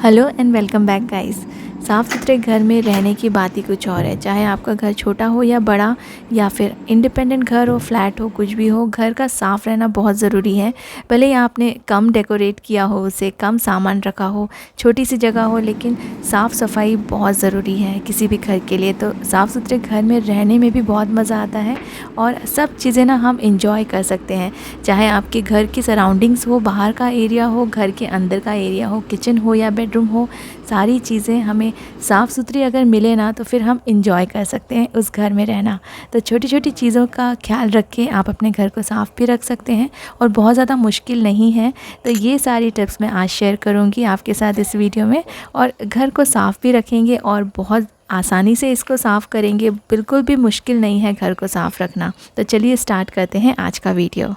Hello and welcome back guys. साफ़ सुथरे घर में रहने की बात ही कुछ और है। चाहे आपका घर छोटा हो या बड़ा, या फिर इंडिपेंडेंट घर हो, फ्लैट हो, कुछ भी हो, घर का साफ़ रहना बहुत ज़रूरी है। भले ही आपने कम डेकोरेट किया हो, उसे कम सामान रखा हो, छोटी सी जगह हो, लेकिन साफ़ सफाई बहुत ज़रूरी है किसी भी घर के लिए। तो साफ़ सुथरे घर में रहने में भी बहुत मज़ा आता है और सब चीज़ें ना हम इंजॉय कर सकते हैं। चाहे आपके घर की सराउंडिंग्स हो, बाहर का एरिया हो, घर के अंदर का एरिया हो, किचन हो या बेडरूम हो, सारी चीज़ें हमें साफ़ सुथरी अगर मिले ना तो फिर हम इंजॉय कर सकते हैं उस घर में रहना। तो छोटी छोटी चीज़ों का ख्याल रख के आप अपने घर को साफ़ भी रख सकते हैं और बहुत ज़्यादा मुश्किल नहीं है। तो ये सारी टिप्स मैं आज शेयर करूँगी आपके साथ इस वीडियो में, और घर को साफ़ भी रखेंगे और बहुत आसानी से इसको साफ़ करेंगे। बिल्कुल भी मुश्किल नहीं है घर को साफ़ रखना। तो चलिए स्टार्ट करते हैं आज का वीडियो।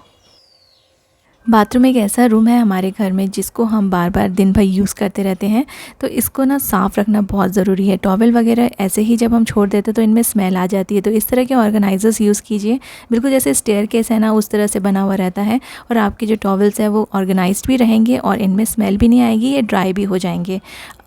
बाथरूम एक ऐसा रूम है हमारे घर में जिसको हम बार बार दिन भर यूज़ करते रहते हैं, तो इसको ना साफ़ रखना बहुत ज़रूरी है। टॉवल वगैरह ऐसे ही जब हम छोड़ देते हैं तो इनमें स्मेल आ जाती है, तो इस तरह के ऑर्गेनाइज़र्स यूज़ कीजिए। बिल्कुल जैसे स्टेयरकेस है ना, उस तरह से बना हुआ रहता है, और आपके जो टॉवल्स हैं वो ऑर्गेनाइज्ड भी रहेंगे और इनमें स्मेल भी नहीं आएगी, ये ड्राई भी हो जाएंगे।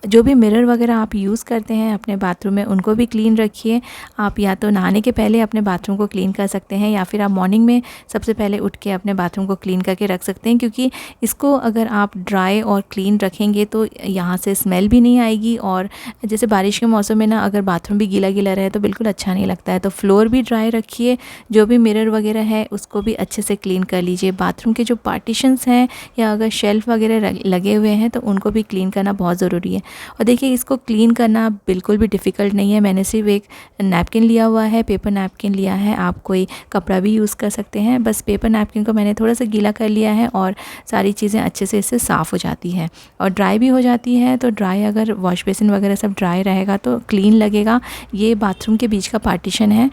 जो भी मिरर वगैरह आप यूज़ करते हैं अपने बाथरूम में, उनको भी क्लीन रखिए। आप या तो नहाने के पहले अपने बाथरूम को क्लीन कर सकते हैं, या फिर आप मॉर्निंग में सबसे पहले उठ के अपने बाथरूम को क्लीन करके रख सकते हैं, क्योंकि इसको अगर आप ड्राई और क्लीन रखेंगे तो यहाँ से स्मेल भी नहीं आएगी। और जैसे बारिश के मौसम में ना अगर बाथरूम भी गीला गीला रहे तो बिल्कुल अच्छा नहीं लगता है। तो फ्लोर भी ड्राई रखिए, जो भी मिरर वगैरह है उसको भी अच्छे से क्लीन कर लीजिए। बाथरूम के जो पार्टीशंस हैं या अगर शेल्फ़ वगैरह लगे हुए हैं तो उनको भी क्लीन करना बहुत ज़रूरी है। और देखिए, इसको क्लीन करना बिल्कुल भी डिफ़िकल्ट नहीं है। मैंने सिर्फ एक नैपकिन लिया हुआ है, पेपर नैपकिन लिया है। आप कोई कपड़ा भी यूज़ कर सकते हैं। बस पेपर नैपकिन को मैंने थोड़ा सा गीला कर लिया है और सारी चीज़ें अच्छे से इससे साफ़ हो जाती है और ड्राई भी हो जाती है। तो ड्राई अगर वॉश बेसिन वगैरह सब ड्राई रहेगा तो क्लीन लगेगा। ये बाथरूम के बीच का पार्टीशन है,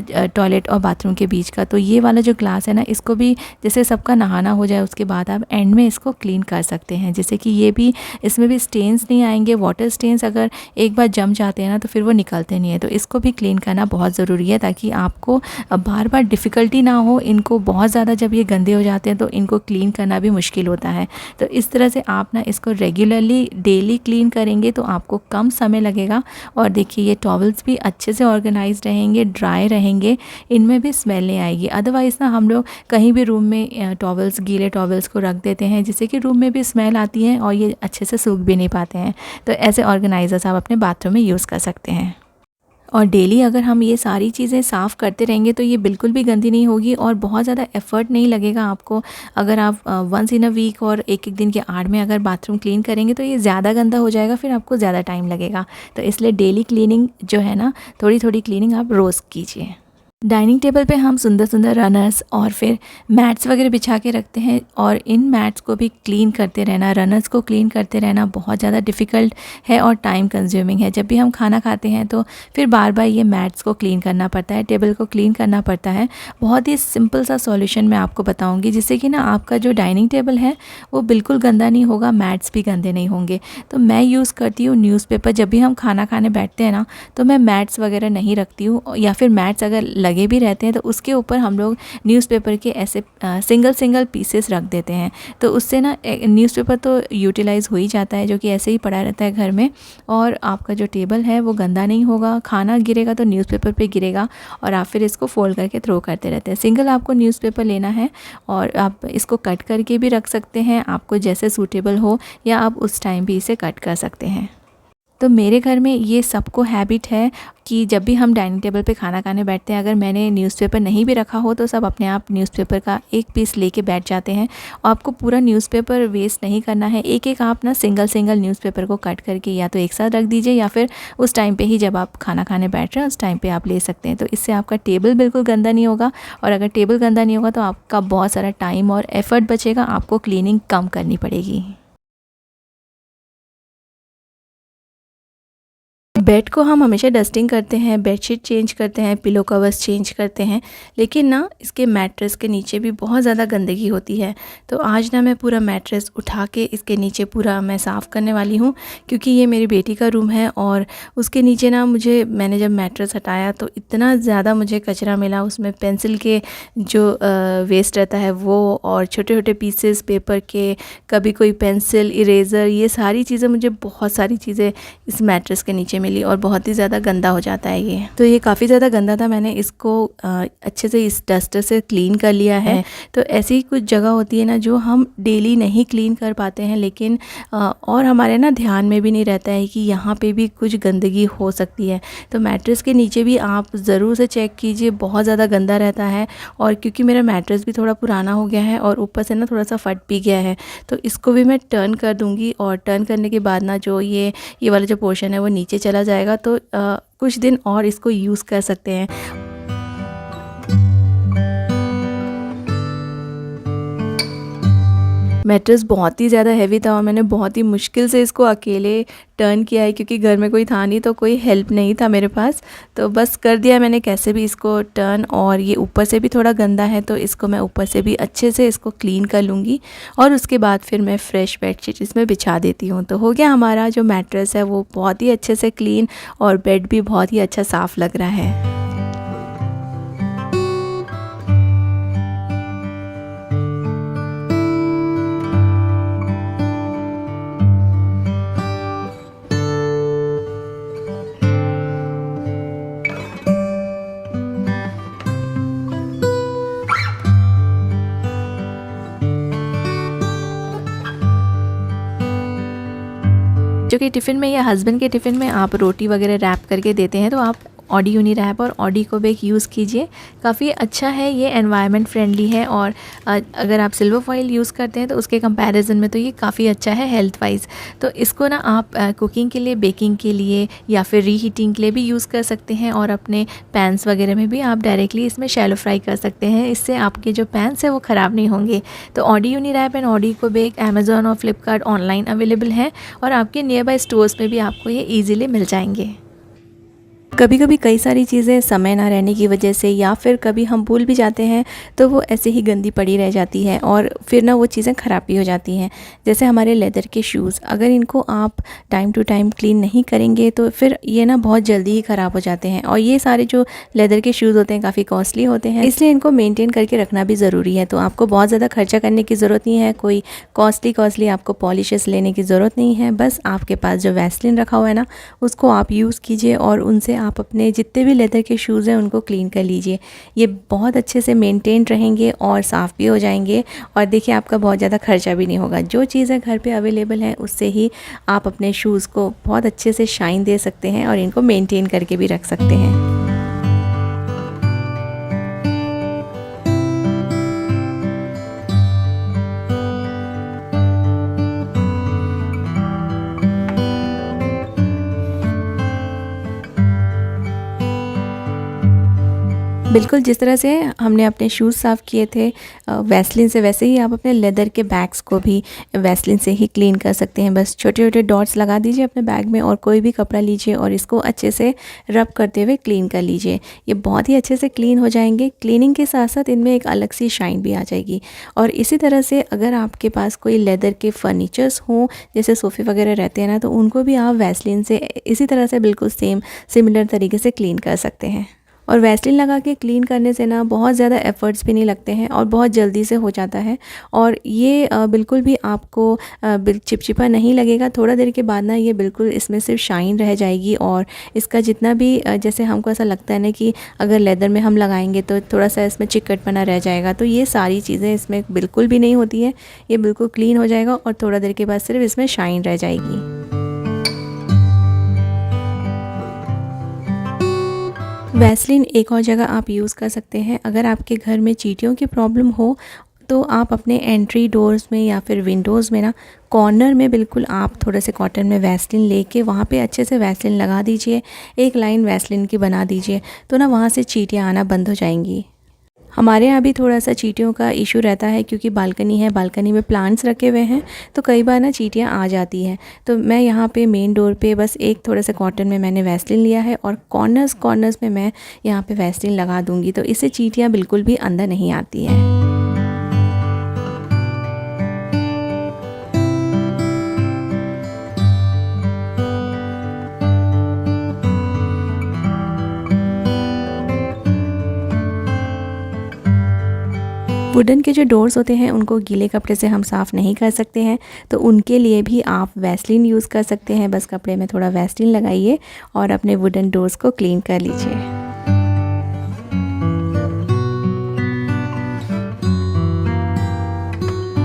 टॉयलेट और बाथरूम के बीच का। तो ये वाला जो ग्लास है ना, इसको भी जैसे सबका नहाना हो जाए उसके बाद आप एंड में इसको क्लीन कर सकते हैं, जैसे कि ये भी, इसमें भी स्टेन्स नहीं आएंगे। वाटर स्टेन्स अगर एक बार जम जाते हैं ना तो फिर वो निकलते नहीं है। तो इसको भी क्लीन करना बहुत ज़रूरी है ताकि आपको बार बार डिफ़िकल्टी ना हो। इनको बहुत ज़्यादा जब ये गंदे हो जाते हैं तो इनको क्लीन करना भी मुश्किल होता है। तो इस तरह से आप ना इसको रेगुलरली डेली क्लीन करेंगे तो आपको कम समय लगेगा। और देखिए, ये टॉवल्स भी अच्छे से ऑर्गेनाइज रहेंगे, ड्राई रहेंगे, इनमें भी स्मेल नहीं आएगी। अदरवाइज़ ना हम लोग कहीं भी रूम में टॉवल्स, गीले टॉवल्स को रख देते हैं, जिससे कि रूम में भी स्मेल आती है और ये अच्छे से सूख भी नहीं पाते हैं। तो ऐसे ऑर्गेनाइज़र्स आप अपने बाथरूम में यूज़ कर सकते हैं। और डेली अगर हम ये सारी चीज़ें साफ़ करते रहेंगे तो ये बिल्कुल भी गंदी नहीं होगी और बहुत ज़्यादा एफ़र्ट नहीं लगेगा आपको। अगर आप वंस इन अ वीक और एक एक दिन के आड़ में अगर बाथरूम क्लीन करेंगे तो ये ज़्यादा गंदा हो जाएगा, फिर आपको ज़्यादा टाइम लगेगा। तो इसलिए डेली क्लीनिंग जो है ना, थोड़ी थोड़ी क्लीनिंग आप रोज़ कीजिए। डाइनिंग टेबल पे हम सुंदर सुंदर रनर्स और फिर मैट्स वगैरह बिछा के रखते हैं, और इन मैट्स को भी क्लीन करते रहना, रनर्स को क्लीन करते रहना बहुत ज़्यादा डिफ़िकल्ट है और टाइम कंज्यूमिंग है। जब भी हम खाना खाते हैं तो फिर बार बार ये मैट्स को क्लीन करना पड़ता है, टेबल को क्लीन करना पड़ता है। बहुत ही सिंपल सा सॉल्यूशन मैं आपको बताऊँगी, जिससे कि ना आपका जो डाइनिंग टेबल है वो बिल्कुल गंदा नहीं होगा, मैट्स भी गंदे नहीं होंगे। तो मैं यूज़ करती हूँ न्यूज़पेपर। जब भी हम खाना खाने बैठते हैं ना तो मैं मैट्स वगैरह नहीं रखती हूँ, या फिर मैट्स अगर लगे भी रहते हैं तो उसके ऊपर हम लोग न्यूज़पेपर के ऐसे सिंगल सिंगल पीसेस रख देते हैं। तो उससे ना न्यूज़पेपर तो यूटिलाइज़ हो ही जाता है, जो कि ऐसे ही पड़ा रहता है घर में, और आपका जो टेबल है वो गंदा नहीं होगा। खाना गिरेगा तो न्यूज़पेपर पे गिरेगा और आप फिर इसको फोल्ड करके थ्रो करते रहते हैं। सिंगल आपको न्यूज़पेपर लेना है और आप इसको कट करके भी रख सकते हैं, आपको जैसे सूटेबल हो, या आप उस टाइम भी इसे कट कर सकते हैं। तो मेरे घर में ये सबको हैबिट है कि जब भी हम डाइनिंग टेबल पे खाना खाने बैठते हैं, अगर मैंने न्यूज़पेपर नहीं भी रखा हो तो सब अपने आप न्यूज़पेपर का एक पीस लेके बैठ जाते हैं। और आपको पूरा न्यूज़पेपर वेस्ट नहीं करना है। एक एक आप ना सिंगल सिंगल न्यूज़पेपर को कट करके या तो एक साथ रख दीजिए, या फिर उस टाइम पे ही जब आप खाना खाने बैठ रहे हैं उस टाइम पे आप ले सकते हैं। तो इससे आपका टेबल बिल्कुल गंदा नहीं होगा, और अगर टेबल गंदा नहीं होगा तो आपका बहुत सारा टाइम और एफ़र्ट बचेगा, आपको क्लीनिंग कम करनी पड़ेगी। बेड को हम हमेशा डस्टिंग करते हैं, बेडशीट चेंज करते हैं, पिलो कवर्स चेंज करते हैं, लेकिन ना इसके मैट्रेस के नीचे भी बहुत ज़्यादा गंदगी होती है। तो आज ना मैं पूरा मैट्रेस उठा के इसके नीचे पूरा मैं साफ़ करने वाली हूँ, क्योंकि ये मेरी बेटी का रूम है और उसके नीचे ना मैंने जब मैट्रेस हटाया तो इतना ज़्यादा मुझे कचरा मिला। उसमें पेंसिल के जो वेस्ट रहता है वो, और छोटे छोटे पीसेस पेपर के, कभी कोई पेंसिल, इरेज़र, ये सारी चीज़ें, मुझे बहुत सारी चीज़ें इस मैट्रेस के नीचे मिली और बहुत ही ज़्यादा गंदा हो जाता है ये। तो ये काफ़ी ज़्यादा गंदा था। मैंने इसको अच्छे से इस डस्टर से क्लीन कर लिया है। तो ऐसी कुछ जगह होती है ना जो हम डेली नहीं क्लीन कर पाते हैं, लेकिन और हमारे ना ध्यान में भी नहीं रहता है कि यहाँ पे भी कुछ गंदगी हो सकती है। तो मैट्रेस के नीचे भी आप ज़रूर से चेक कीजिए, बहुत ज़्यादा गंदा रहता है। और क्योंकि मेरा मैट्रेस भी थोड़ा पुराना हो गया है और ऊपर से ना थोड़ा सा फट भी गया है, तो इसको भी मैं टर्न कर दूँगी। और टर्न करने के बाद ना जो ये वाला जो पोर्शन है वो नीचे चला जाएगा, तो कुछ दिन और इसको यूज़ कर सकते हैं। मैट्रेस बहुत ही ज़्यादा हैवी था और मैंने बहुत ही मुश्किल से इसको अकेले टर्न किया है, क्योंकि घर में कोई था नहीं, तो कोई हेल्प नहीं था मेरे पास। तो बस कर दिया मैंने कैसे भी इसको टर्न। और ये ऊपर से भी थोड़ा गंदा है, तो इसको मैं ऊपर से भी अच्छे से इसको क्लीन कर लूँगी और उसके बाद फिर मैं फ़्रेश बेडशीट इसमें बिछा देती हूँ। तो हो गया हमारा जो मैट्रेस है वो बहुत ही अच्छे से क्लीन, और बेड भी बहुत ही अच्छा साफ़ लग रहा है। जो कि टिफ़िन में या हस्बैंड के टिफ़िन में आप रोटी वगैरह रैप करके देते हैं, तो आप ऑडी यूनि रैप और ऑडी को बेक यूज़ कीजिए। काफ़ी अच्छा है, ये एनवायरनमेंट फ्रेंडली है। और अगर आप सिल्वर फॉइल यूज़ करते हैं तो उसके कंपैरिजन में तो ये काफ़ी अच्छा है हेल्थ वाइज। तो इसको ना आप कुकिंग के लिए, बेकिंग के लिए या फिर रीहीटिंग के लिए भी यूज़ कर सकते हैं, और अपने पैन्स वगैरह में भी आप डायरेक्टली इसमें शैलो फ्राई कर सकते हैं। इससे आपके जो पैन्स हैं वो ख़राब नहीं होंगे। तो ऑडी यूनि रैप एंड ऑडी को बेक अमेज़ॉन और फ्लिपकार्ट ऑनलाइन अवेलेबल है, और आपके नियर बाय स्टोर्स में भी आपको ये ईज़िली मिल जाएंगे। कभी कभी कई सारी चीज़ें समय ना रहने की वजह से, या फिर कभी हम भूल भी जाते हैं, तो वो ऐसे ही गंदी पड़ी रह जाती है और फिर ना वो चीज़ें ख़राब भी हो जाती हैं। जैसे हमारे लेदर के शूज़, अगर इनको आप टाइम टू टाइम क्लीन नहीं करेंगे तो फिर ये ना बहुत जल्दी ही ख़राब हो जाते हैं। और ये सारे जो लेदर के शूज़ होते हैं काफ़ी कॉस्टली होते हैं, इसलिए इनको मेनटेन करके रखना भी ज़रूरी है। तो आपको बहुत ज़्यादा खर्चा करने की ज़रूरत नहीं है, कोई कॉस्टली आपको पॉलिशेस लेने की ज़रूरत नहीं है। बस आपके पास जो वैसलीन रखा हुआ है ना, उसको आप यूज़ कीजिए और उनसे आप अपने जितने भी लेदर के शूज़ हैं उनको क्लीन कर लीजिए। ये बहुत अच्छे से मेंटेन रहेंगे और साफ़ भी हो जाएंगे, और देखिए आपका बहुत ज़्यादा खर्चा भी नहीं होगा। जो चीज़ें घर पे अवेलेबल हैं उससे ही आप अपने शूज़ को बहुत अच्छे से शाइन दे सकते हैं और इनको मेंटेन करके भी रख सकते हैं। बिल्कुल जिस तरह से हमने अपने शूज़ साफ़ किए थे वैसलीन से, वैसे ही आप अपने लेदर के बैग्स को भी वैसलीन से ही क्लीन कर सकते हैं। बस छोटे छोटे डॉट्स लगा दीजिए अपने बैग में, और कोई भी कपड़ा लीजिए और इसको अच्छे से रब करते हुए क्लीन कर लीजिए। ये बहुत ही अच्छे से क्लीन हो जाएंगे। क्लीनिंग के साथ साथ इनमें एक अलग सी शाइन भी आ जाएगी। और इसी तरह से अगर आपके पास कोई लेदर के फर्नीचर्स हों, जैसे सोफ़े वगैरह रहते हैं ना, तो उनको भी आप वैसलीन से इसी तरह से बिल्कुल सिमिलर तरीके से क्लीन कर सकते हैं। और वैसलीन लगा के क्लीन करने से ना बहुत ज़्यादा एफ़र्ट्स भी नहीं लगते हैं और बहुत जल्दी से हो जाता है। और ये बिल्कुल भी आपको चिपचिपा नहीं लगेगा। थोड़ा देर के बाद ना ये बिल्कुल इसमें सिर्फ शाइन रह जाएगी, और इसका जितना भी जैसे हमको ऐसा लगता है ना कि अगर लेदर में हम लगाएंगे तो थोड़ा सा इसमें चिकटपना रह जाएगा, तो ये सारी चीज़ें इसमें बिल्कुल भी नहीं होती है। ये बिल्कुल क्लीन हो जाएगा और थोड़ा देर के बाद सिर्फ इसमें शाइन रह जाएगी। वैसलीन एक और जगह आप यूज़ कर सकते हैं। अगर आपके घर में चींटियों की प्रॉब्लम हो तो आप अपने एंट्री डोर्स में या फिर विंडोज़ में ना कॉर्नर में बिल्कुल आप थोड़े से कॉटन में वैसलीन लेके वहाँ पे अच्छे से वैसलीन लगा दीजिए। एक लाइन वैसलीन की बना दीजिए, तो ना वहाँ से चींटियाँ आना बंद हो जाएंगी। हमारे यहाँ भी थोड़ा सा चींटियों का इशू रहता है क्योंकि बालकनी है, बालकनी में प्लांट्स रखे हुए हैं तो कई बार ना चींटियाँ आ जाती हैं। तो मैं यहाँ पे मेन डोर पे बस एक थोड़ा सा कॉटन में मैंने वैसलीन लिया है और कॉर्नर्स में मैं यहाँ पे वैसलीन लगा दूँगी, तो इससे चींटियाँ बिल्कुल भी अंदर नहीं आती हैं। वुडन के जो डोर्स होते हैं उनको गीले कपड़े से हम साफ़ नहीं कर सकते हैं, तो उनके लिए भी आप वैसलीन यूज़ कर सकते हैं। बस कपड़े में थोड़ा वैसलीन लगाइए और अपने वुडन डोर्स को क्लीन कर लीजिए।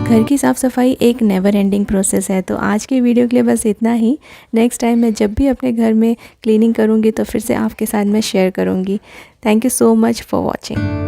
घर की साफ़ सफाई एक नेवर एंडिंग प्रोसेस है। तो आज की वीडियो के लिए बस इतना ही। नेक्स्ट टाइम मैं जब भी अपने घर में क्लीनिंग करूँगी तो फिर से आपके साथ मैं शेयर करूँगी। Thank you so much for watching.